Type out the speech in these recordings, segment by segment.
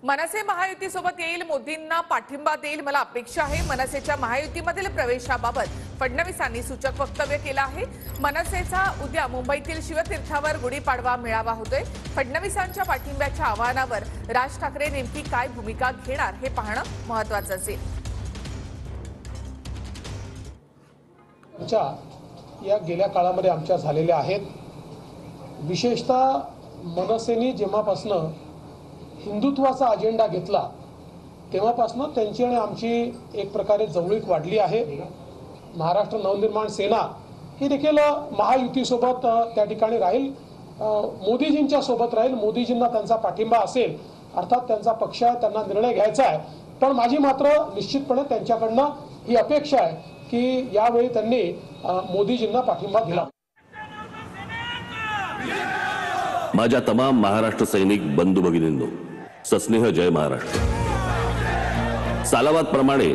मनसे महायुतीसोबत येईल, मोदींना पाठिंबा देईल, मला अपेक्षा आहे। मनसेच्या महायुतीमधील प्रवेशाबाबत फडणवीसांनी सूचक वक्तव्य केलं आहे। मनसेचा उद्या मुंबईतील शिवतीर्थावर गुढीपाडवा मेळावा होतोय। फडणवीसांच्या पाठिंब्याच्या आवाहनावर राज ठाकरे नेमकी काय भूमिका घेणार हे पाहणं महत्त्वाचं असेल। या गेल्या काळामध्ये आमच्या झालेल्या आहेत। विशेषतः मनसेने जेव्हापासून हिंदुत्वाचा अजेंडा घेतला तेव्हापासून त्यांची आणि आमची एक प्रकारे जवळीक वाढली आहे। महाराष्ट्र नवनिर्माण सेना ही देखील महायुतीसोबत त्या ठिकाणी राहील, मोदीजींच्या सोबत राहील। मोदीजींना त्यांचा पाठिंबा असेल, अर्थात त्यांचा पक्ष आहे, त्यांना निर्णय घ्यायचा आहे। पण माझी मात्र निश्चितपणे त्यांच्याकडनं ही अपेक्षा आहे की यावेळी त्यांनी मोदीजींना पाठिंबा दिला। माझ्या तमाम महाराष्ट्र सैनिक बंधू भगिनींनो, सस्नेह जय महाराष्ट्र। सालावाद प्रमाणे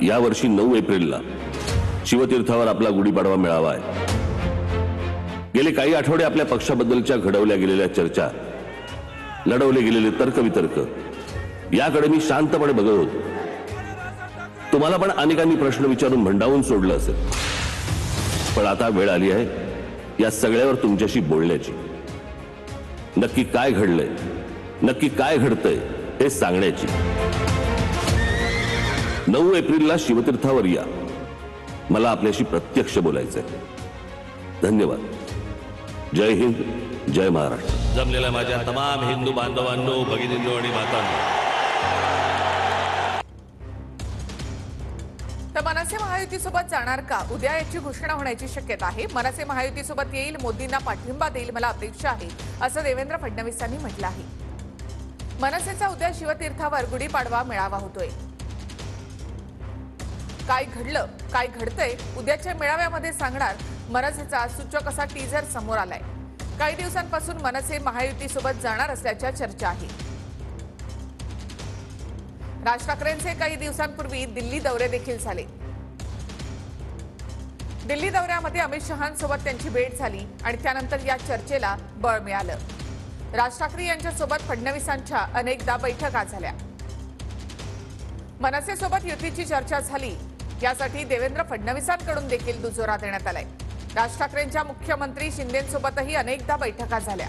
यावर्षी 9 एप्रिलला शिवतीर्थावर आपला गुढीपाडवा मेळावा आहे। गेले काही आठवडे आपल्या पक्षाबद्दलच्या घडवल्या गेलेल्या चर्चा, लढवले गेलेले तर्कवितर्क याकडे मी शांतपणे बघत होतो। तुम्हाला पण अनेकांनी प्रश्न विचारून भंडावून सोडलं असेल, पण आता वेळ आली आहे या सगळ्यावर तुमच्याशी बोलण्याची। नक्की काय घडलंय, नक्की काय घडतंय हे सांगण्याची। 9 एप्रिलला शिवतीर्थावर या, मला आपल्याशी प्रत्यक्ष बोलायचंय। धन्यवाद। जय हिंद, जय महाराष्ट्र। जमलेल्या माझ्या तमाम हिंदू बांधवांनो, भगिनींनो आणि मातांनो, तर मनसे महायुतीसोबत जाणार का, उद्या याची घोषणा होण्याची शक्यता आहे। मनसे महायुतीसोबत येईल, मोदींना पाठिंबा देईल, मला अपेक्षा आहे, असं देवेंद्र फडणवीसांनी म्हटलं आहे। मनसेचा उद्या शिवतीर्थावर गुढीपाडवा मेळावा होतोय। काय घडलं, काय घडतंय उद्याच्या मेळाव्यामध्ये सांगणार मनसेचा सूचक असा टीझर समोर आलाय। काही दिवसांपासून मनसे महायुतीसोबत जाणार असल्याच्या चर्चा आहे। राज ठाकरेंचे काही दिवसांपूर्वी दिल्ली दौरे देखील झाले। दिल्ली दौऱ्यामध्ये अमित शहांसोबत त्यांची भेट झाली आणि त्यानंतर या चर्चेला बळ मिळालं। राज ठाकरे यांच्यासोबत फडणवीसांच्या अनेकदा बैठका झाल्या। मनसेसोबत युतीची चर्चा झाली, यासाठी देवेंद्र फडणवीसांकडून देखील दुजोरा देण्यात आलाय। राज ठाकरेंच्या मुख्यमंत्री शिंदेंसोबतही अनेकदा बैठका झाल्या।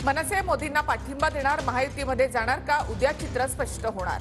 मनसे मोदींना पाठिंबा देणार, महायुतीमध्ये जाणार का, उद्या चित्र स्पष्ट होणार।